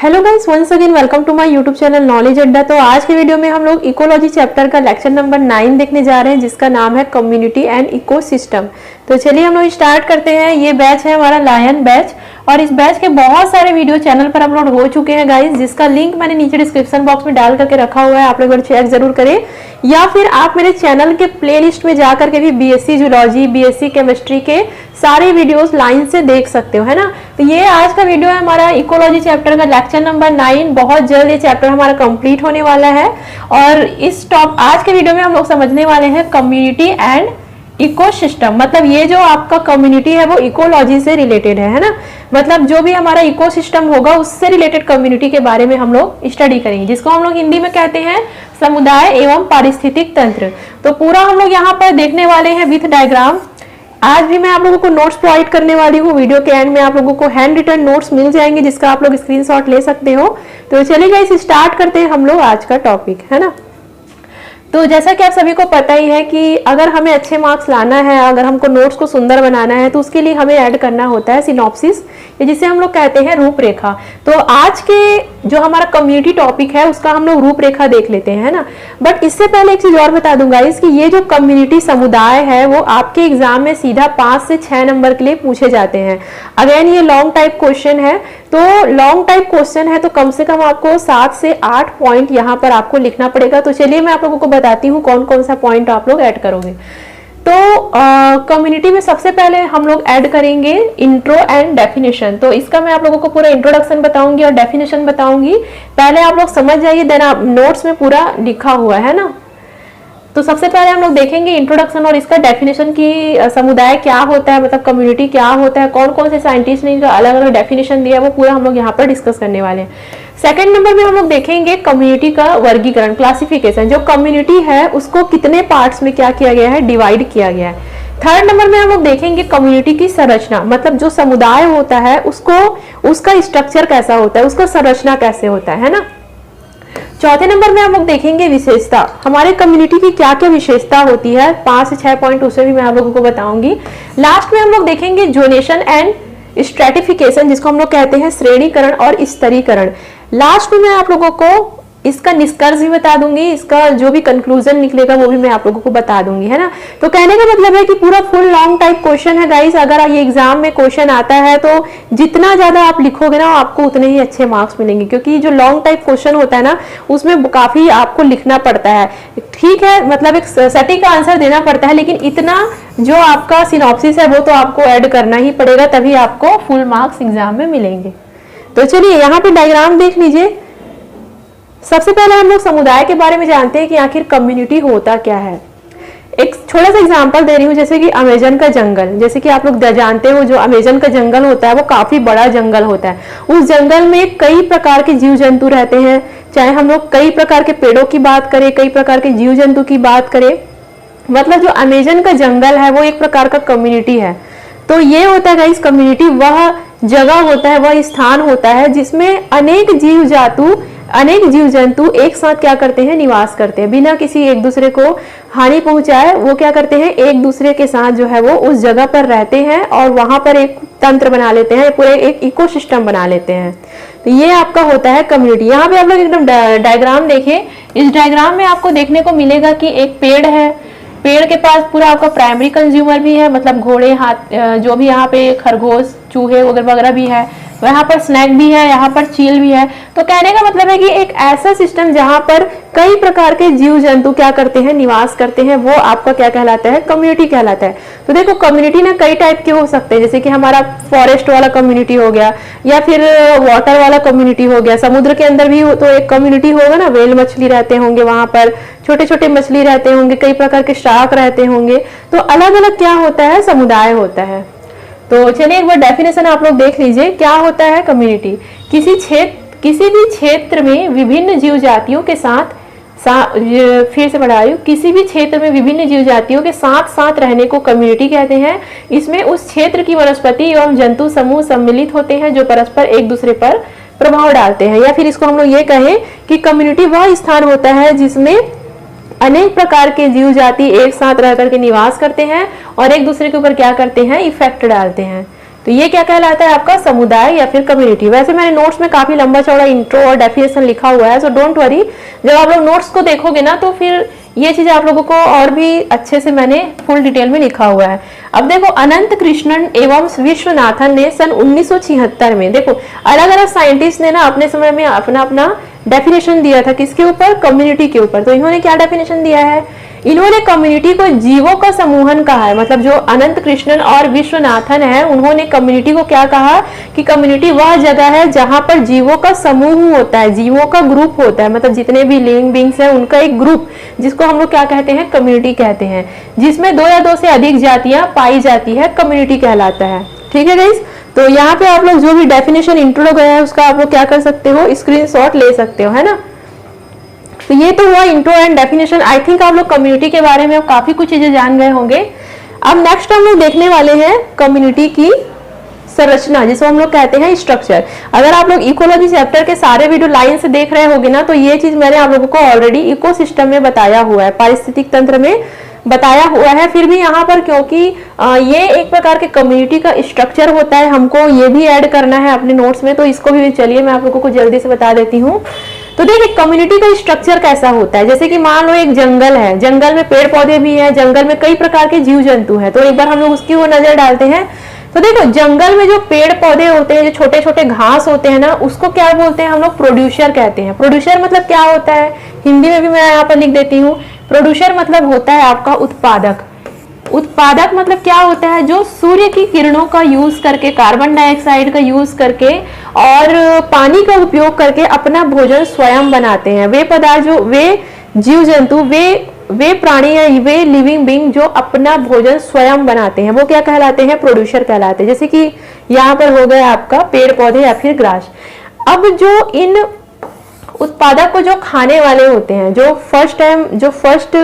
Hello guys, once again welcome to my YouTube channel knowledge Adda. तो आज के video में हम लोग इकोलॉजी चैप्टर का लेक्चर नंबर 9 देखने जा रहे हैं, जिसका नाम है कम्युनिटी एंड इकोसिस्टम। तो चलिए हम लोग स्टार्ट करते हैं। ये बैच है हमारा लायन बैच, और इस बैच के बहुत सारे वीडियो चैनल पर अपलोड हो चुके हैं गाइस, जिसका लिंक मैंने नीचे डिस्क्रिप्शन बॉक्स में डाल करके रखा हुआ है। आप लोग चेक जरूर करें, या फिर आप मेरे चैनल के प्लेलिस्ट में जाकर के भी बीएससी जूलॉजी, बीएससी केमिस्ट्री के सारे वीडियोस लाइन से देख सकते हो, है ना। तो ये आज का वीडियो है हमारा इकोलॉजी चैप्टर का लेक्चर नंबर 9। बहुत जल्द ये चैप्टर हमारा कंप्लीट होने वाला है, और आज के वीडियो में हम लोग समझने वाले हैं कम्युनिटी एंड इकोसिस्टम। मतलब ये जो आपका कम्युनिटी है वो इकोलॉजी से रिलेटेड है ना। मतलब जो भी हमारा इकोसिस्टम होगा उससे रिलेटेड कम्युनिटी के बारे में हम लोग स्टडी करेंगे, जिसको हम लोग हिंदी में कहते हैं समुदाय एवं पारिस्थितिक तंत्र। तो पूरा हम लोग यहाँ पर देखने वाले हैं विथ डायग्राम। आज भी मैं आप लोगों को नोट्स प्रोवाइड करने वाली हूँ। वीडियो के एंड में आप लोगों को हैंड रिटन नोट्स मिल जाएंगे, जिसका आप लोग स्क्रीनशॉट ले सकते हो। तो चलिए गाइस स्टार्ट करते हैं हम लोग आज का टॉपिक, है ना। तो जैसा कि आप सभी को पता ही है कि अगर हमें अच्छे मार्क्स लाना है, अगर हमको नोट्स को सुंदर बनाना है, तो उसके लिए हमें ऐड करना होता है सिनॉप्सिस, जिसे हम लोग कहते हैं रूपरेखा। तो आज के जो हमारा कम्युनिटी टॉपिक है उसका हम लोग रूपरेखा देख लेते हैं, है ना। बट इससे पहले एक चीज और बता दूंगा कि ये जो कम्युनिटी समुदाय है वो आपके एग्जाम में सीधा 5 से 6 नंबर के लिए पूछे जाते हैं। अगेन ये लॉन्ग टाइप क्वेश्चन है, तो लॉन्ग टाइप क्वेश्चन है तो कम से कम आपको 7 से 8 पॉइंट यहाँ पर आपको लिखना पड़ेगा। तो चलिए मैं आप लोगों को बताती हूँ कौन कौन सा पॉइंट आप लोग ऐड करोगे। तो कम्युनिटी में सबसे पहले हम लोग ऐड करेंगे इंट्रो एंड डेफिनेशन। तो इसका मैं आप लोगों को पूरा इंट्रोडक्शन बताऊंगी और डेफिनेशन बताऊंगी। पहले आप लोग समझ जाइए, देन आप नोट्स में पूरा लिखा हुआ है ना। तो सबसे पहले हम लोग देखेंगे इंट्रोडक्शन और इसका डेफिनेशन की समुदाय क्या होता है, मतलब कम्युनिटी क्या होता है, कौन कौन से साइंटिस्ट ने इनका अलग अलग डेफिनेशन दिया है, वो पूरा हम लोग यहाँ पर डिस्कस करने वाले हैं। सेकंड नंबर में हम लोग देखेंगे कम्युनिटी का वर्गीकरण, क्लासिफिकेशन। जो कम्युनिटी है उसको कितने पार्ट्स में क्या किया गया है, डिवाइड किया गया है। थर्ड नंबर में हम लोग देखेंगे कम्युनिटी की संरचना, मतलब जो समुदाय होता है उसको उसका स्ट्रक्चर कैसा होता है, उसका संरचना कैसे होता है ना। चौथे नंबर में हम लोग देखेंगे विशेषता, हमारे कम्युनिटी की क्या क्या विशेषता होती है। 5 से 6 पॉइंट उसे भी मैं आप लोगों को बताऊंगी। लास्ट में हम लोग देखेंगे जोनेशन एंड स्ट्रेटिफिकेशन, जिसको हम लोग कहते हैं श्रेणीकरण और स्तरीकरण। लास्ट में मैं आप लोगों को इसका निष्कर्ष भी बता दूंगी, इसका जो भी कंक्लूजन निकलेगा वो भी मैं आप लोगों को बता दूंगी, है ना। तो कहने का मतलब है कि पूरा फुल लॉन्ग टाइप क्वेश्चन है गाइस। अगर ये एग्जाम में क्वेश्चन आता है तो जितना ज्यादा आप लिखोगे ना आपको उतने ही अच्छे मार्क्स मिलेंगे, क्योंकि जो लॉन्ग टाइप क्वेश्चन होता है ना उसमें काफी आपको लिखना पड़ता है। ठीक है, मतलब एक सटीक आंसर देना पड़ता है, लेकिन इतना जो आपका सिनॉप्सिस है वो तो आपको ऐड करना ही पड़ेगा, तभी आपको फुल मार्क्स एग्जाम में मिलेंगे। तो चलिए यहाँ पे डायग्राम देख लीजिए। सबसे पहले हम लोग समुदाय के बारे में जानते हैं कि आखिर कम्युनिटी होता क्या है। एक छोटा सा एग्जांपल दे रही हूँ, जैसे कि अमेजन का जंगल। जैसे कि आप लोग जानते हो जो अमेजन का जंगल होता है वो काफी बड़ा जंगल होता है। उस जंगल में कई प्रकार के जीव जंतु रहते हैं। चाहे हम लोग कई प्रकार के पेड़ों की बात करें, कई प्रकार के जीव जंतु की बात करें, मतलब जो अमेजन का जंगल है वो एक प्रकार का कम्युनिटी है। तो ये होता है गाइस कम्युनिटी, वह जगह होता है, वह स्थान होता है जिसमें अनेक जीव जंतु एक साथ क्या करते हैं, निवास करते हैं, बिना किसी एक दूसरे को हानि पहुंचाए। वो क्या करते हैं, एक दूसरे के साथ जो है वो उस जगह पर रहते हैं और वहां पर एक तंत्र बना लेते हैं, पूरे एक इकोसिस्टम बना लेते हैं। तो ये आपका होता है कम्युनिटी। यहाँ पे आप लोग एकदम डायग्राम देखिए। इस डायग्राम में आपको देखने को मिलेगा कि एक पेड़ है, पेड़ के पास पूरा आपका प्राइमरी कंज्यूमर भी है, मतलब घोड़े, हाथ, जो भी यहाँ पे खरगोश, चूहे वगैरह भी है, यहाँ पर स्नैक भी है, यहाँ पर चील भी है। तो कहने का मतलब है कि एक ऐसा सिस्टम जहां पर कई प्रकार के जीव जंतु क्या करते हैं, निवास करते हैं, वो आपका क्या कहलाता है, कम्युनिटी कहलाता है। तो देखो कम्युनिटी ना कई टाइप के हो सकते हैं, जैसे कि हमारा फॉरेस्ट वाला कम्युनिटी हो गया, या फिर वाटर वाला कम्युनिटी हो गया। समुद्र के अंदर भी तो एक कम्युनिटी होगा ना, व्हेल मछली रहते होंगे, वहां पर छोटे छोटे मछली रहते होंगे, कई प्रकार के शार्क रहते होंगे। तो अलग अलग क्या होता है, समुदाय होता है। तो चलिए एक बार डेफिनेशन आप लोग देख लीजिए, क्या होता है कम्युनिटी। किसी भी क्षेत्र में विभिन्न जीव जातियों के फिर से बढ़ा रही हूँ, किसी भी क्षेत्र में विभिन्न जीव जातियों के साथ साथ रहने को कम्युनिटी कहते हैं। इसमें उस क्षेत्र की वनस्पति एवं जंतु समूह सम्मिलित होते हैं जो परस्पर एक दूसरे पर प्रभाव डालते हैं। या फिर इसको हम लोग ये कहें कि कम्युनिटी वह स्थान होता है जिसमें अनेक प्रकार के जीव जाति एक साथ रह करके निवास करते हैं और एक दूसरे के ऊपर क्या करते हैं, इफेक्ट डालते हैं। तो ये क्या कहलाता है आपका समुदाय या फिर कम्युनिटी। वैसे मैंने नोट्स में काफी लंबा चौड़ा इंट्रो और डेफिनेशन लिखा हुआ है, सो डोंट वरी, जब आप लोग नोट्स को देखोगे ना तो फिर ये चीज आप लोगों को और भी अच्छे से मैंने फुल डिटेल में लिखा हुआ है। अब देखो, अनंत कृष्णन एवं विश्वनाथन ने सन 1976 में, देखो अलग अलग साइंटिस्ट ने ना अपने समय में अपना अपना डेफिनेशन दिया था, किसके ऊपर, कम्युनिटी के ऊपर। तो इन्होंने क्या डेफिनेशन दिया है, इन्होंने कम्युनिटी को जीवों का समूहन कहा है। मतलब जो अनंत कृष्णन और विश्वनाथन है, उन्होंने कम्युनिटी को क्या कहा कि कम्युनिटी वह जगह है जहां पर जीवों का समूह होता है, जीवों का ग्रुप होता है, मतलब जितने भी लिविंग बींग्स हैं उनका एक ग्रुप, जिसको हम लोग क्या कहते हैं, कम्युनिटी कहते हैं, जिसमें 2 या 2 से अधिक जातियां पाई जाती है, कम्युनिटी कहलाता है। ठीक है गाइस, तो यहाँ पे आप लोग जो भी डेफिनेशन इंट्रो गया है उसका आप लोग क्या कर सकते हो, स्क्रीनशॉट ले सकते हो, है ना। तो ये तो हुआ intro and definition. I think आप लोग कम्युनिटी के बारे में काफी कुछ चीजें जान गए होंगे। अब नेक्स्ट हम लोग देखने वाले हैं कम्युनिटी की संरचना, जिसको हम लोग कहते हैं स्ट्रक्चर। अगर आप लोग इकोलॉजी चैप्टर के सारे वीडियो लाइन से देख रहे होंगे ना, तो ये चीज मैंने आप लोगों को ऑलरेडी इकोसिस्टम में बताया हुआ है, पारिस्थितिक तंत्र में बताया हुआ है। फिर भी यहाँ पर क्योंकि ये एक प्रकार के कम्युनिटी का स्ट्रक्चर होता है, हमको ये भी ऐड करना है अपने नोट्स में, तो इसको भी चलिए मैं आप लोगों को जल्दी से बता देती हूँ। तो देखिए कम्युनिटी का स्ट्रक्चर कैसा होता है, जैसे कि मान लो एक जंगल है, जंगल में पेड़ पौधे भी है, जंगल में कई प्रकार के जीव जंतु है। तो एक बार हम लोग उसकी वो नजर डालते हैं। तो देखो जंगल में जो पेड़ पौधे होते हैं, जो छोटे छोटे घास होते हैं ना, उसको क्या बोलते हैं हम लोग, प्रोड्यूसर कहते हैं। प्रोड्यूसर मतलब क्या होता है, हिंदी में भी मैं यहाँ पर लिख देती हूँ। प्रोड्यूसर मतलब होता है आपका उत्पादक। उत्पादक मतलब क्या होता है, जो सूर्य की किरणों का यूज करके, कार्बन डाइऑक्साइड का यूज करके और पानी का उपयोग करके अपना भोजन स्वयं बनाते हैं। वे पदार्थ जो, वे जीव जंतु, वे प्राणी या वे लिविंग बींग जो अपना भोजन स्वयं बनाते हैं, वो क्या कहलाते हैं, प्रोड्यूसर कहलाते हैं। जैसे कि यहाँ पर हो गया आपका पेड़ पौधे या फिर ग्रास। अब जो इन उत्पादक को जो खाने वाले होते हैं, जो फर्स्ट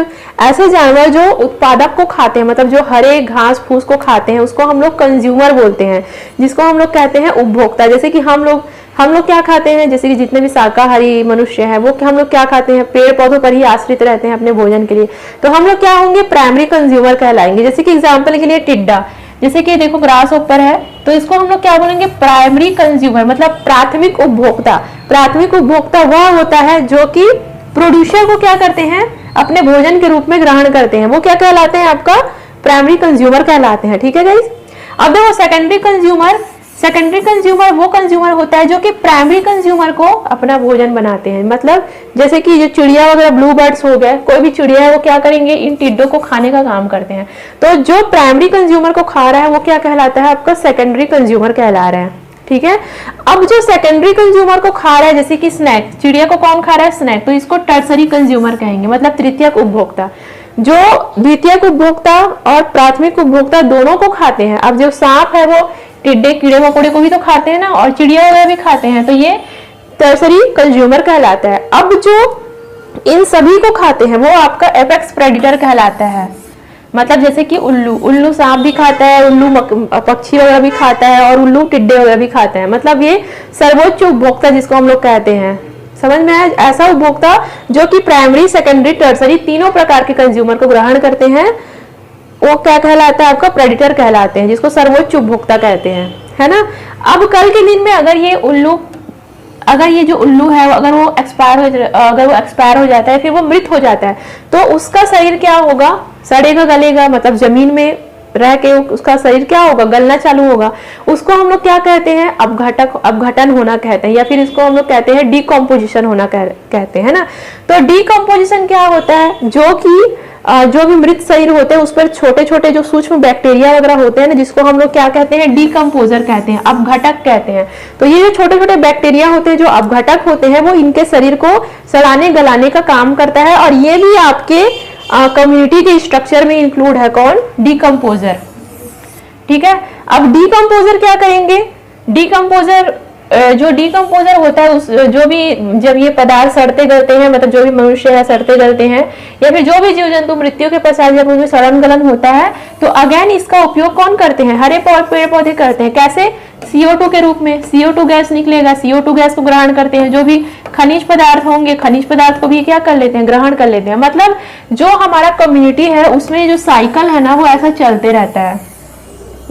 ऐसे जानवर जो उत्पादक को खाते हैं, मतलब जो हरे घास फूस को खाते हैं, उसको हम लोग कंज्यूमर बोलते हैं, जिसको हम लोग कहते हैं उपभोक्ता। जैसे कि हम लोग क्या खाते हैं, जैसे कि जितने भी शाकाहारी मनुष्य हैं वो हम लोग क्या खाते हैं, पेड़ पौधों पर ही आश्रित रहते हैं अपने भोजन के लिए। तो हम लोग क्या होंगे, प्राइमरी कंज्यूमर कहलाएंगे। जैसे कि एग्जाम्पल के लिए टिड्डा, जैसे कि देखो ग्रास ऊपर है, तो इसको हम लोग क्या बोलेंगे, प्राइमरी कंज्यूमर, मतलब प्राथमिक उपभोक्ता। प्राथमिक उपभोक्ता वह होता है जो कि प्रोड्यूसर को क्या करते हैं, अपने भोजन के रूप में ग्रहण करते हैं, वो क्या कहलाते हैं, आपका प्राइमरी कंज्यूमर कहलाते हैं। ठीक है गाइस। अब देखो सेकेंडरी कंज्यूमर, सेकेंडरी कंज्यूमर वो कंज्यूमर होता है जो कि प्राइमरी कंज्यूमर को अपना भोजन बनाते हैं। मतलब जैसे कि जो चिड़िया वगैरह, ब्लू बर्ड्स हो गए, कोई भी चिड़िया है, वो क्या करेंगे, इन टिड्डों को खाने का काम करते हैं। तो जो प्राइमरी कंज्यूमर को खा रहा है वो क्या कहलाता है, आपका सेकेंडरी कंज्यूमर कहला रहा है। ठीक है। अब जो सेकेंडरी कंज्यूमर को खा रहा है, जैसे कि स्नैक, चिड़िया को कौन खा रहा है, स्नैक, तो इसको टर्सरी कंज्यूमर कहेंगे, मतलब तृतीयक उपभोक्ता। जो द्वितीयक उपभोक्ता और प्राथमिक उपभोक्ता दोनों को खाते हैं। अब जो सांप है वो टिड्डे कीड़े मकोड़े को भी तो खाते हैं ना, और चिड़िया वगैरह भी खाते हैं, तो ये टर्सरी कंज्यूमर कहलाता है। अब जो इन सभी को खाते हैं वो आपका एपेक्स प्रेडिटर कहलाता है। मतलब जैसे कि उल्लू सांप भी खाता है, उल्लू पक्षी वगैरह भी खाता है, और उल्लू टिड्डे वगैरह भी खाते हैं। मतलब ये सर्वोच्च उपभोक्ता जिसको हम लोग कहते हैं, समझ में आया, ऐसा उपभोक्ता जो कि प्राइमरी सेकेंडरी टर्सरी तीनों प्रकार के कंज्यूमर को ग्रहण करते हैं, वो क्या कहलाता है, आपका प्रेडिटर कहलाते हैं, जिसको सर्वोच्च उपभोक्ता कहते हैं, है ना। अब कल के दिन में अगर ये जो उल्लू है अगर वो एक्सपायर हो जाता है, फिर वो मृत हो जाता है, तो उसका शरीर क्या होगा, सड़ेगा गलेगा, मतलब जमीन में रह के उसका शरीर क्या होगा, गलना चालू होगा। उसको हम लोग क्या कहते हैं, अपघटन होना कहते हैं, या फिर इसको हम लोग कहते हैं डिकम्पोजिशन होना कहते हैं ना। तो डिकम्पोजिशन क्या होता है, जो भी मृत शरीर होते हैं उस पर छोटे छोटे जो सूक्ष्म बैक्टीरिया वगैरह होते हैं ना, जिसको हम लोग क्या कहते हैं, डिकम्पोजर कहते हैं, अपघटक कहते हैं। तो ये जो छोटे छोटे बैक्टीरिया होते हैं जो अपघटक होते हैं, वो इनके शरीर को सड़ाने गलाने का काम करता है, और ये भी आपके कम्युनिटी के स्ट्रक्चर में इंक्लूड है, कौन, डिकम्पोजर। ठीक है। अब डिकम्पोजर क्या करेंगे, डिकम्पोजर जो डिकम्पोजर होता है उस जो भी जब ये पदार्थ सड़ते गलते हैं, मतलब जो भी मनुष्य है सड़ते गलते हैं, या फिर जो भी जीव जंतु मृत्यु के पश्चात जब उनमें सड़न गलन होता है, तो अगेन इसका उपयोग कौन करते हैं, हरे पेड़ पौधे करते हैं। कैसे, CO2 के रूप में, CO2 गैस निकलेगा, CO2 गैस को ग्रहण करते हैं। जो भी खनिज पदार्थ होंगे, खनिज पदार्थ को भी क्या कर लेते हैं, ग्रहण कर लेते हैं। मतलब जो हमारा कम्युनिटी है उसमें जो साइकिल है ना, वो ऐसा चलते रहता है।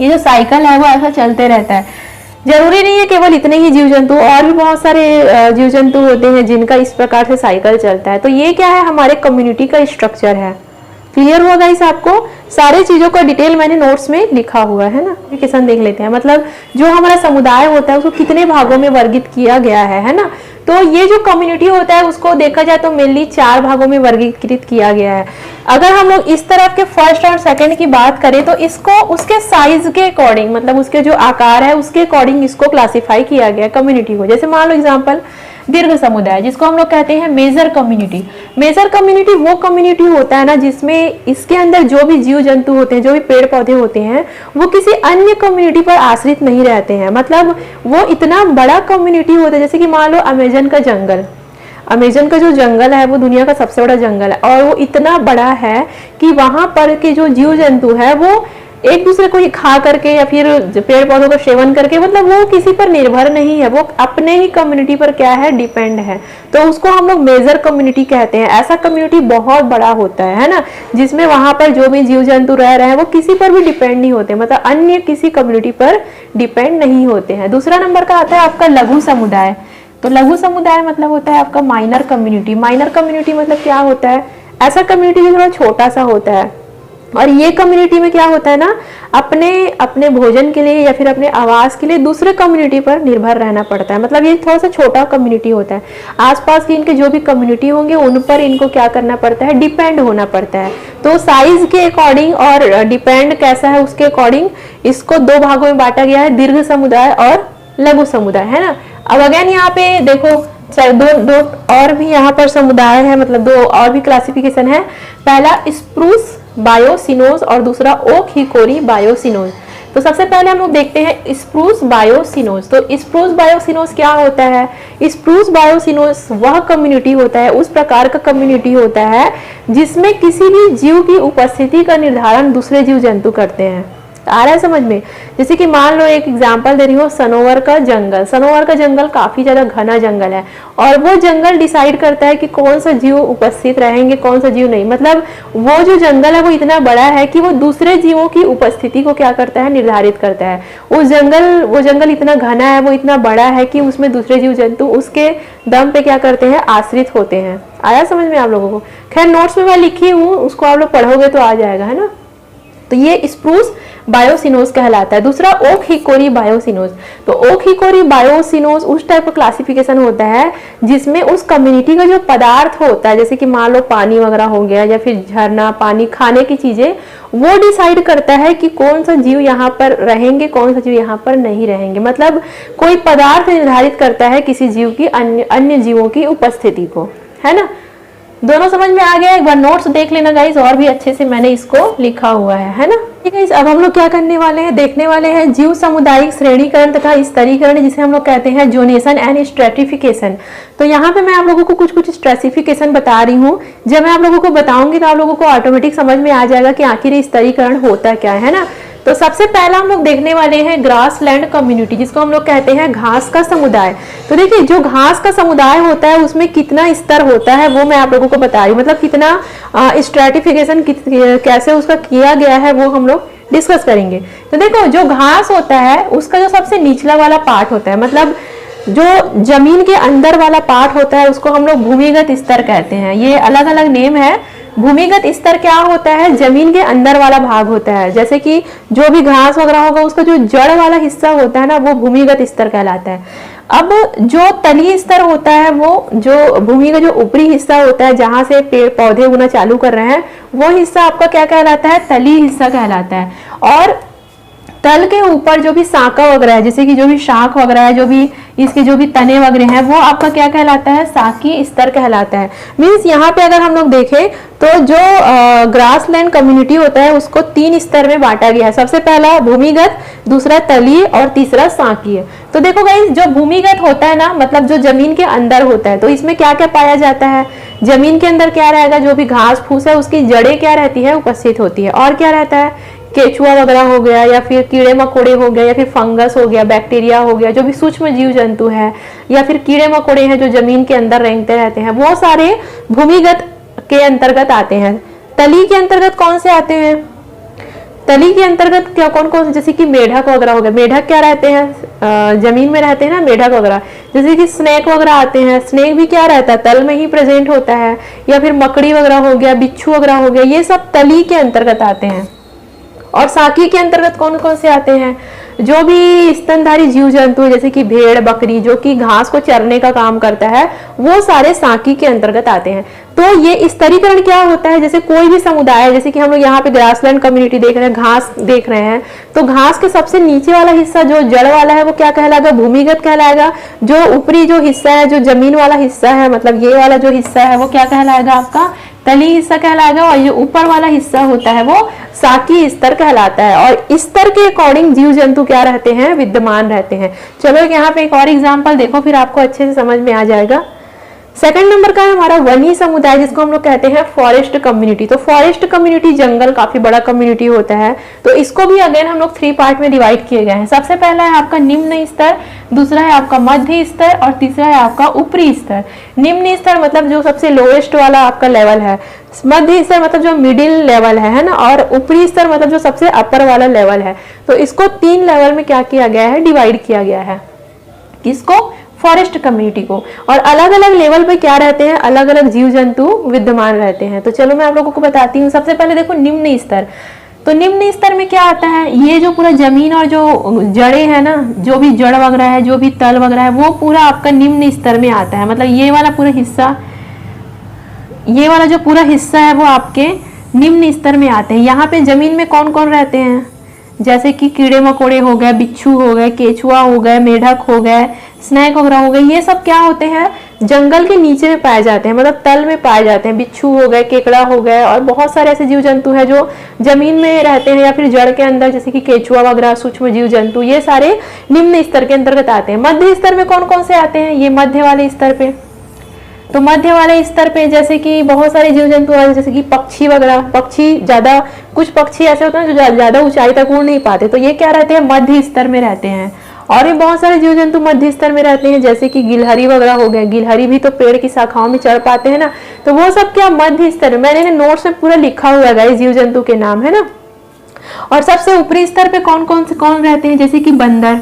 ये जो साइकिल है वो ऐसा चलते रहता है। जरूरी नहीं है केवल इतने ही जीव जंतु, और भी बहुत सारे जीव जंतु होते हैं जिनका इस प्रकार से साइकिल चलता है। तो ये क्या है, हमारे कम्युनिटी का स्ट्रक्चर है। क्लियर हुआ गाइस आपको? सारी चीजों का डिटेल मैंने नोट्स में लिखा हुआ है ना। क्वेश्चन देख लेते हैं, मतलब जो हमारा समुदाय होता है उसको कितने भागों में वर्गीकृत किया गया है ना। तो ये जो कम्युनिटी होता है उसको देखा जाए तो मेनली 4 भागों में वर्गीकृत किया गया है। अगर हम लोग इस तरफ के फर्स्ट और सेकंड की बात करें तो इसको उसके साइज के अकॉर्डिंग, मतलब उसके जो आकार है उसके अकॉर्डिंग इसको क्लासिफाई किया गया कम्युनिटी को। जैसे मान लो एग्जांपल दीर्घ समुदाय, जिसको हम लोग कहते हैं मेजर कम्युनिटी। मेजर कम्युनिटी वो कम्युनिटी होता है ना जिसमें इसके अंदर जो भी जीव जंतु होते हैं, जो भी पेड़ पौधे होते हैं, वो किसी अन्य कम्युनिटी पर आश्रित नहीं रहते हैं। मतलब वो इतना बड़ा कम्युनिटी होता है, जैसे कि मान लो अमेजन का जंगल, अमेजन का जो जंगल है वो दुनिया का सबसे बड़ा जंगल है, और वो इतना बड़ा है कि वहां पर के जो जीव जंतु है वो एक दूसरे को ही खा करके या फिर पेड़ पौधों का सेवन करके, मतलब वो किसी पर निर्भर नहीं है, वो अपने ही कम्युनिटी पर क्या है, डिपेंड है। तो उसको हम लोग मेजर कम्युनिटी कहते हैं। ऐसा कम्युनिटी बहुत बड़ा होता है ना, जिसमें वहां पर जो भी जीव जंतु रह रहे हैं वो किसी पर भी डिपेंड नहीं होते, मतलब अन्य किसी कम्युनिटी पर डिपेंड नहीं होते हैं। दूसरा नंबर का आता है आपका लघु समुदाय। तो लघु समुदाय मतलब होता है आपका माइनर कम्युनिटी। माइनर कम्युनिटी मतलब क्या होता है, ऐसा कम्युनिटी जो थोड़ा छोटा सा होता है, और ये कम्युनिटी में क्या होता है ना, अपने अपने भोजन के लिए या फिर अपने आवास के लिए दूसरे कम्युनिटी पर निर्भर रहना पड़ता है। मतलब ये थोड़ा सा छोटा कम्युनिटी होता है। आसपास की इनके जो भी कम्युनिटी होंगे उन पर इनको क्या करना पड़ता है, डिपेंड होना पड़ता है। तो साइज के अकॉर्डिंग और डिपेंड कैसा है उसके अकॉर्डिंग इसको 2 भागों में बांटा गया है, दीर्घ समुदाय और लघु समुदाय, है ना। अब अगेन यहाँ पे देखो दो और भी यहाँ पर समुदाय है, मतलब 2 और भी क्लासिफिकेशन है। पहला स्प्रूस बायोसिनोज और दूसरा ओक हिकोरी बायोसिनोज। तो सबसे पहले हम लोग देखते हैं स्प्रूस बायोसिनोज। तो स्प्रूस बायोसिनोज क्या होता है? स्प्रूस बायोसिनोज वह कम्युनिटी होता है, उस प्रकार का कम्युनिटी होता है जिसमें किसी भी जीव की उपस्थिति का निर्धारण दूसरे जीव जंतु करते हैं। आ रहा है समझ में? जैसे कि मान लो एक एग्जांपल दे रही हूँ, सनोवर का जंगल। सनोवर का जंगल काफी ज्यादा घना जंगल है, और वो जंगल डिसाइड करता है कि कौन सा जीव उपस्थित रहेंगे, कौन सा जीव नहीं। मतलब वो जो जंगल है वो इतना बड़ा है कि वो दूसरे जीवों की उपस्थिति को क्या करता है, निर्धारित करता है। वो जंगल इतना घना है, वो इतना बड़ा है कि उसमें दूसरे जीव जंतु उसके दम पे क्या करते हैं, आश्रित होते हैं। आया समझ में आप लोगों को? खैर नोट्स में मैं लिखी हूँ, उसको आप लोग पढ़ोगे तो आ जाएगा, है ना। तो ये स्प्रूस बायोसिनोज कहलाता है। दूसरा ओक हिकोरी बायोसिनोज। तो ओक हिकोरी बायोसिनोज उस टाइप का क्लासिफिकेशन होता है जिसमें उस कम्युनिटी का जो पदार्थ होता है, जैसे कि मान लो पानी वगैरह हो गया या फिर झरना, पानी, खाने की चीजें, वो डिसाइड करता है कि कौन सा जीव यहाँ पर रहेंगे, कौन सा जीव यहाँ पर नहीं रहेंगे। मतलब कोई पदार्थ निर्धारित करता है किसी जीव की अन्य जीवों की उपस्थिति को, है ना। दोनों समझ में आ गया? एक बार नोट्स देख लेना गाइस, और भी अच्छे से मैंने इसको लिखा हुआ है ना। ठीक है, अब हम लोग क्या करने वाले हैं, देखने वाले हैं जीव सामुदायिक श्रेणीकरण तथा स्तरीकरण, जिसे हम लोग कहते हैं जोनेशन एंड स्ट्रेटिफिकेशन। तो यहाँ पे मैं आप लोगों को कुछ स्ट्रेटिफिकेशन बता रही हूँ। जब मैं आप लोगों को बताऊंगी तो आप लोगों को ऑटोमेटिक समझ में आ जाएगा कि आखिर स्तरीकरण होता क्या है ना। तो सबसे पहला हम लोग देखने वाले हैं ग्रासलैंड कम्युनिटी, जिसको हम लोग कहते हैं घास का समुदाय। तो देखिए जो घास का समुदाय होता है उसमें कितना स्तर होता है वो मैं आप लोगों को बता रही हूँ। मतलब कितना स्ट्रेटिफिकेशन कैसे उसका किया गया है वो हम लोग डिस्कस करेंगे। तो देखो जो घास होता है उसका जो सबसे निचला वाला पार्ट होता है, मतलब जो जमीन के अंदर वाला पार्ट होता है उसको हम लोग भूमिगत स्तर कहते हैं। ये अलग अलग नेम है। भूमिगत स्तर क्या होता है, जमीन के अंदर वाला भाग होता है। जैसे कि जो भी घास वगैरह होगा उसका जो जड़ वाला हिस्सा होता है ना, वो भूमिगत स्तर कहलाता है। अब जो तलीय स्तर होता है, वो जो भूमि का जो ऊपरी हिस्सा होता है जहां से पेड़ पौधे उगना चालू कर रहे हैं, वो हिस्सा आपका क्या कहलाता है, तलीय हिस्सा कहलाता है। और तल के ऊपर जो भी शाखा वगैरह है, जैसे कि जो भी शाख वगैरह है, जो भी इसके जो भी तने वगैरह हैं, वो आपका क्या कहलाता है, शाकीय स्तर कहलाता है। मीन्स यहाँ पे अगर हम लोग देखें तो जो ग्रासलैंड कम्युनिटी होता है उसको 3 स्तर में बांटा गया है। सबसे पहला भूमिगत, दूसरा तलीय और तीसरा शाकीय। तो देखो गाइस, जो भूमिगत होता है ना, मतलब जो जमीन के अंदर होता है, तो इसमें क्या क्या पाया जाता है, जमीन के अंदर क्या रहेगा, जो भी घास फूस है उसकी जड़ें क्या रहती है, उपस्थित होती है। और क्या रहता है, केचुआ वगैरह हो गया, या फिर कीड़े मकोड़े हो गया, या फिर फंगस हो गया, बैक्टीरिया हो गया, जो भी सूक्ष्म जीव जंतु है, या फिर कीड़े मकोड़े हैं जो जमीन के अंदर रेंगते रहते हैं, वो सारे भूमिगत के अंतर्गत आते हैं। तली के अंतर्गत कौन से आते हैं, तली के अंतर्गत क्या कौन कौन, जैसे कि मेढक वगैरह हो गया। मेढक क्या रहते हैं, जमीन में रहते हैं ना मेढक वगैरह। जैसे कि स्नेक वगैरह आते हैं, स्नेक भी क्या रहता है, तल में ही प्रेजेंट होता है। या फिर मकड़ी वगैरह हो गया, बिच्छू वगैरह हो गया, ये सब तली के अंतर्गत आते हैं। और साकी के अंतर्गत कौन कौन से आते हैं, जो भी स्तनधारी जीव जंतु जैसे कि भेड़ बकरी जो कि घास को चरने का काम करता है, वो सारे साकी के अंतर्गत आते हैं। तो ये स्तरीकरण क्या होता है, जैसे कोई भी समुदाय है, जैसे कि हम लोग यहाँ पे ग्रासलैंड कम्युनिटी देख रहे हैं, घास देख रहे हैं, तो घास के सबसे नीचे वाला हिस्सा जो जड़ वाला है वो क्या कहलाएगा, भूमिगत कहलाएगा। जो ऊपरी जो हिस्सा है, जो जमीन वाला हिस्सा है, मतलब ये वाला जो हिस्सा है वो क्या कहलाएगा, आपका तली हिस्सा कहलाएगा। और जो ऊपर वाला हिस्सा होता है वो साकी स्तर कहलाता है। और स्तर के अकॉर्डिंग जीव जंतु क्या रहते हैं, विद्यमान रहते हैं। चलो यहाँ पे एक और एग्जांपल देखो, फिर आपको अच्छे से समझ में आ जाएगा। सेकंड नंबर का है हमारा वनी समुदाय, जिसको हम लोग कहते हैं फॉरेस्ट कम्युनिटी। तो फॉरेस्ट कम्युनिटी जंगल काफी बड़ा कम्युनिटी होता है, तो इसको भी अगेन हम लोग 3 पार्ट में डिवाइड किए गए हैं। सबसे पहला है आपका निम्न स्तर, दूसरा है आपका मध्य स्तर और तीसरा है आपका ऊपरी स्तर। निम्न स्तर मतलब जो सबसे लोएस्ट वाला आपका लेवल है, मध्य स्तर मतलब जो मिडिल लेवल है ना, और ऊपरी स्तर मतलब जो सबसे अपर वाला लेवल है। तो इसको 3 लेवल में क्या किया गया है, डिवाइड किया गया है। किसको, फॉरेस्ट कम्युनिटी को। और अलग अलग लेवल पे क्या रहते हैं, अलग अलग जीव जंतु विद्यमान रहते हैं। तो चलो मैं आप लोगों को बताती हूँ। सबसे पहले देखो निम्न स्तर। तो निम्न स्तर में क्या आता है, ये जो पूरा जमीन और जो जड़ें हैं ना, जो भी जड़ वगैरह है, जो भी तल वगैरह है, वो पूरा आपका निम्न स्तर में आता है। मतलब ये वाला पूरा हिस्सा, ये वाला जो पूरा हिस्सा है वो आपके निम्न स्तर में आते हैं। यहाँ पे जमीन में कौन कौन रहते हैं, जैसे कि कीड़े मकोड़े हो गए, बिच्छू हो गए, केचुआ हो गए, मेढक हो गए, स्नेक वगैरह हो गए, ये सब क्या होते हैं, जंगल के नीचे में पाए जाते हैं, मतलब तल में पाए जाते हैं। बिच्छू हो गए, केकड़ा हो गए, और बहुत सारे ऐसे जीव जंतु हैं जो जमीन में रहते हैं या फिर जड़ के अंदर, जैसे कि केचुआ वगैरह, सूक्ष्म जीव जंतु, ये सारे निम्न स्तर के अंतर्गत आते हैं। मध्य स्तर में कौन कौन से आते हैं, ये मध्य वाले स्तर पे। तो मध्य वाले स्तर पे जैसे कि बहुत सारे जीव जंतु आते हैं, जैसे कि पक्षी वगैरह। पक्षी ज्यादा, कुछ पक्षी ऐसे होते हैं जो ज्यादा ऊंचाई तक उड़ नहीं पाते, तो ये क्या रहते हैं, मध्य स्तर में रहते हैं। और भी बहुत सारे जीव जंतु मध्य स्तर में रहते हैं, जैसे कि गिलहरी वगैरह हो गए। गिलहरी भी तो पेड़ की शाखाओं में चढ़ पाते हैं ना, तो वो सब क्या मध्य स्तर में। मैंने नोट्स में पूरा लिखा हुआ है जीव जंतु के नाम, है ना। और सबसे ऊपरी स्तर पे कौन रहते हैं, जैसे कि बंदर।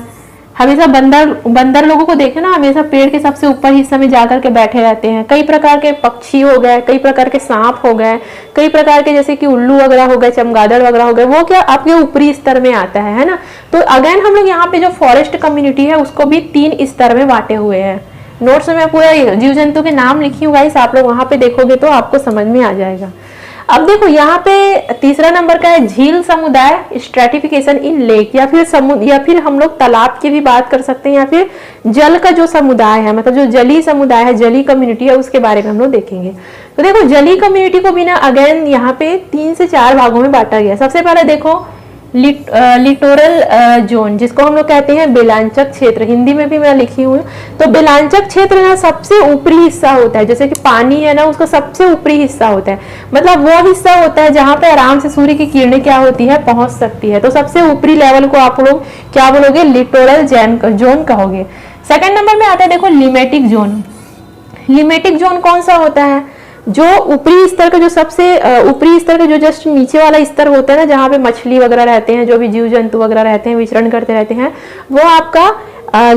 हमेशा बंदर लोगों को देखे ना, हमेशा पेड़ के सबसे ऊपर हिस्से में जाकर के बैठे रहते हैं। कई प्रकार के पक्षी हो गए, कई प्रकार के सांप हो गए, कई प्रकार के जैसे कि उल्लू वगैरह हो गए, चमगादड़ वगैरह हो गए, वो क्या आपके ऊपरी स्तर में आता है ना। तो अगेन हम लोग यहाँ पे जो फॉरेस्ट कम्युनिटी है उसको भी 3 स्तर में बांटे हुए हैं। नोट्स में मैं पूरा जीव जंतु के नाम लिखी हूँ गाइस, आप लोग वहां पे देखोगे तो आपको समझ में आ जाएगा। अब देखो यहाँ पे तीसरा नंबर का है झील समुदाय, स्ट्रेटिफिकेशन इन लेक, या फिर हम लोग तालाब की भी बात कर सकते हैं, या फिर जल का जो समुदाय है, मतलब जो जली समुदाय है, जली कम्युनिटी है, उसके बारे में हम लोग देखेंगे। तो देखो जली कम्युनिटी को भी ना अगेन यहाँ पे 3 से 4 भागों में बांटा गया। सबसे पहले देखो लिटोरल जोन, जिसको हम लोग कहते हैं बेलांचक क्षेत्र, हिंदी में भी मैं लिखी हुई। तो बेलांचक क्षेत्र ना सबसे ऊपरी हिस्सा होता है, जैसे कि पानी है ना, उसका सबसे ऊपरी हिस्सा होता है, मतलब वो हिस्सा होता है जहां पे आराम से सूर्य की किरणें क्या होती है, पहुंच सकती है। तो सबसे ऊपरी लेवल को आप लोग क्या बोलोगे, लिटोरल जोन कहोगे। सेकंड नंबर में आता है देखो लिमेटिक जोन। लिमेटिक जोन कौन सा होता है, जो ऊपरी स्तर का, जो सबसे ऊपरी स्तर का जो जस्ट नीचे वाला स्तर होता है ना, जहाँ पे मछली वगैरह रहते हैं, जो भी जीव जंतु वगैरह रहते हैं, विचरण करते रहते हैं, वो आपका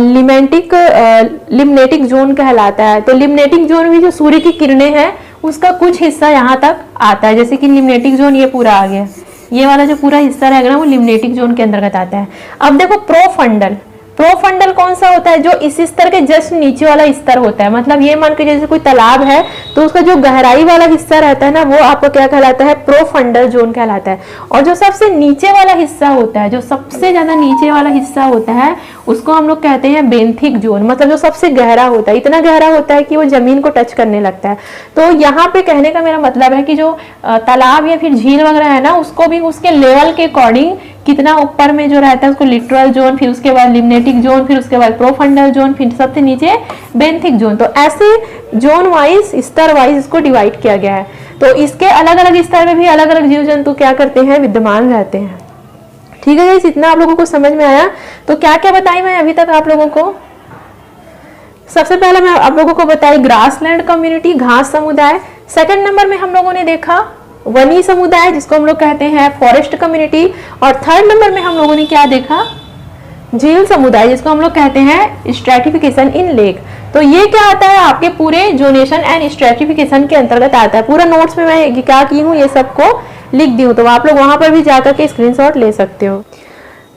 लिम्नेटिक जोन कहलाता है। तो लिम्नेटिक जोन भी जो सूर्य की किरणें हैं उसका कुछ हिस्सा यहाँ तक आता है, जैसे कि लिम्नेटिक जोन ये पूरा आ गया, ये वाला जो पूरा हिस्सा रहेगा ना वो लिम्नेटिक जोन के अंतर्गत आता है। अब देखो प्रोफंडल। प्रोफंडल कौन सा होता है, जो इस स्तर के जस्ट नीचे वाला स्तर होता है। मतलब ये मान के जैसे कोई तालाब है तो उसका जो गहराई वाला हिस्सा रहता है ना, वो आपको क्या कहलाता है, प्रोफंडल जोन कहलाता है। और जो सबसे नीचे वाला हिस्सा होता है, जो सबसे ज्यादा नीचे वाला हिस्सा होता है, उसको हम लोग कहते हैं बेंथिक जोन। मतलब जो सबसे गहरा होता है, इतना गहरा होता है कि वो जमीन को टच करने लगता है। तो यहाँ पे कहने का मेरा मतलब है कि जो तालाब या फिर झील वगैरह है ना, उसको भी उसके लेवल के अकॉर्डिंग कितना ऊपर में जो रहता है उसको लिटरल जोन, फिर उसके बाद लिम्नेटिक जोन, फिर उसके बाद प्रोफंडल जोन, फिर सबसे नीचे बेंथिक जोन। तो ऐसे जोन वाइज, स्तर वाइज इसको डिवाइड किया गया है। तो इसके अलग अलग स्तर में भी अलग अलग जीव जंतु क्या करते हैं, विद्यमान रहते हैं। ठीक है गाइस, इतना आप लोगों को समझ में आया। तो क्या क्या बताई मैं अभी तक आप लोगों को। सबसे पहले मैं आप लोगों को बताई ग्रासलैंड कम्युनिटी, घास समुदाय। सेकंड नंबर में हम लोगों ने देखा वनी समुदाय जिसको हम लोग कहते हैं फॉरेस्ट कम्युनिटी। और थर्ड नंबर में हम लोगों ने क्या देखा, झील समुदाय जिसको हम लोग कहते हैं स्ट्रैटिफिकेशन इन लेक। तो ये क्या आता है आपके पूरे जोनेशन एंड स्ट्रैटिफिकेशन के अंतर्गत आता है। पूरा नोट्स में मैं क्या की हूँ ये सबको लिख दी हूँ, तो आप लोग वहां पर भी जाकर के स्क्रीनशॉट ले सकते हो।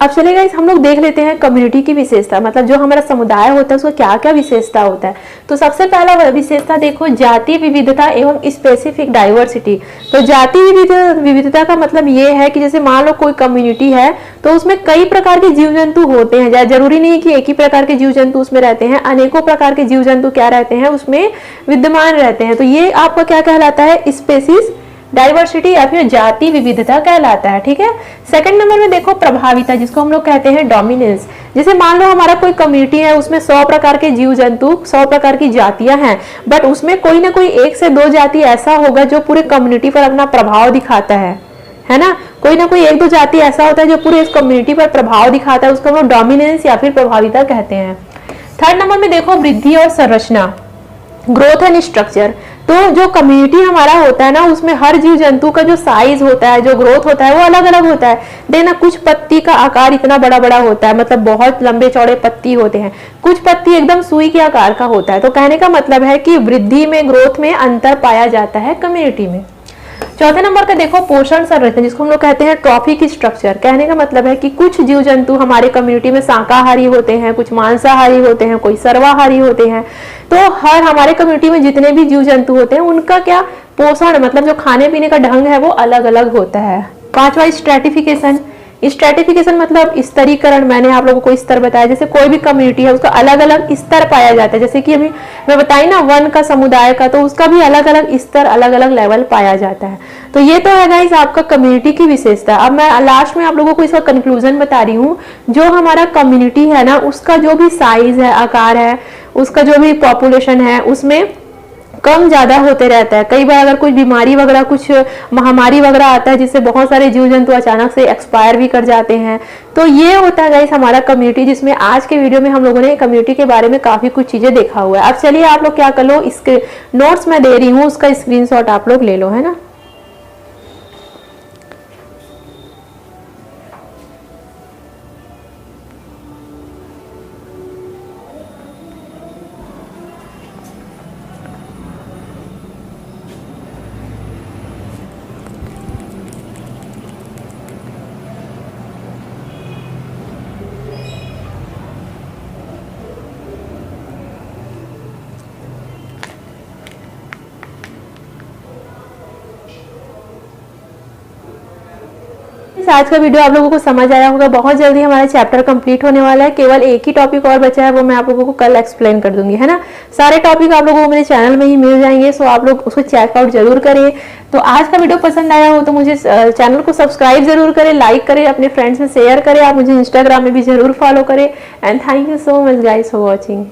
अब चलिए गाइस हम लोग देख लेते हैं कम्युनिटी की विशेषता, मतलब जो हमारा समुदाय होता है उसका क्या क्या विशेषता होता है। तो सबसे पहला विशेषता देखो, जाति विविधता एवं स्पेसिफिक डाइवर्सिटी। तो जाति विविधता का मतलब ये है कि जैसे मान लो कोई कम्युनिटी है तो उसमें कई प्रकार के जीव जंतु होते हैं, जरूरी नहीं कि एक ही प्रकार के जीव जंतु उसमें रहते हैं, अनेकों प्रकार के जीव जंतु क्या रहते हैं उसमें विद्यमान रहते हैं। तो ये आपका क्या कहलाता है, स्पेसिस डाइवर्सिटी या फिर जाति विविधता कहलाता है। ठीक है। सेकंड नंबर में देखो प्रभाविता, जिसको हम लोग कहते हैं डोमिनेंस। जैसे मान लो हमारा कोई कम्युनिटी है, उसमें 100 प्रकार के जीव जंतु, 100 प्रकार की जातियां हैं, बट उसमें कोई ना कोई 1 से 2 जाति ऐसा होगा जो पूरे कम्युनिटी पर अपना प्रभाव दिखाता है ना। कोई ना कोई 1-2 जाति ऐसा होता है जो पूरे इस कम्युनिटी पर प्रभाव दिखाता है, उसको हम लोग डोमिनेंस या फिर प्रभाविता कहते हैं। थर्ड नंबर में देखो वृद्धि और संरचना, ग्रोथ एंड स्ट्रक्चर। तो जो कम्युनिटी हमारा होता है ना, उसमें हर जीव जंतु का जो साइज होता है, जो ग्रोथ होता है वो अलग अलग होता है। देखना कुछ पत्ती का आकार इतना बड़ा बड़ा होता है, मतलब बहुत लंबे चौड़े पत्ती होते हैं, कुछ पत्ती एकदम सुई के आकार का होता है। तो कहने का मतलब है कि वृद्धि में, ग्रोथ में अंतर पाया जाता है कम्युनिटी में। चौथे नंबर का देखो पोषण संरचना, जिसको हम लोग कहते हैं ट्रॉफिक स्ट्रक्चर। कहने का मतलब है कि कुछ जीव जंतु हमारे कम्युनिटी में शाकाहारी होते हैं, कुछ मांसाहारी होते हैं, कोई सर्वाहारी होते हैं। तो हर हमारे कम्युनिटी में जितने भी जीव जंतु होते हैं उनका क्या पोषण, मतलब जो खाने पीने का ढंग है वो अलग अलग होता है। पांचवा स्ट्रैटिफिकेशन। स्ट्रैटिफिकेशन मतलब स्तरीकरण। मैंने आप लोगों को स्तर बताया, जैसे कोई भी कम्युनिटी है उसका अलग अलग स्तर पाया जाता है। जैसे कि अभी मैं बताई ना वन का, समुदाय का, तो उसका भी अलग अलग स्तर, अलग अलग लेवल पाया जाता है। तो ये तो है गाइस आपका कम्युनिटी की विशेषता। अब मैं लास्ट में आप लोगों को इसका कंक्लूजन बता रही हूँ। जो हमारा कम्युनिटी है ना, उसका जो भी साइज है, आकार है, उसका जो भी पॉपुलेशन है, उसमें कम ज्यादा होते रहता है। कई बार अगर कोई बीमारी वगैरह, कुछ महामारी वगैरह आता है जिससे बहुत सारे जीव जंतु अचानक से एक्सपायर भी कर जाते हैं। तो ये होता है गाइस हमारा कम्युनिटी, जिसमें आज के वीडियो में हम लोगों ने कम्युनिटी के बारे में काफी कुछ चीजें देखा हुआ है। अब चलिए आप लोग क्या कर लो, इसके नोट्स मैं दे रही हूँ, उसका स्क्रीनशॉट आप लोग ले लो, है ना। आज का वीडियो आप लोगों को समझ आया होगा। बहुत जल्दी हमारा चैप्टर कंप्लीट होने वाला है, केवल एक ही टॉपिक और बचा है, वो मैं आप लोगों को कल एक्सप्लेन कर दूंगी, है ना। सारे टॉपिक आप लोगों को मेरे चैनल में ही मिल जाएंगे, सो आप लोग उसको चेकआउट जरूर करें। तो आज का वीडियो पसंद आया हो तो मुझे चैनल को सब्सक्राइब जरूर करें, लाइक करें, अपने फ्रेंड्स में शेयर करें, आप मुझे इंस्टाग्राम में भी जरूर फॉलो करें। And thank you so much guys for watching.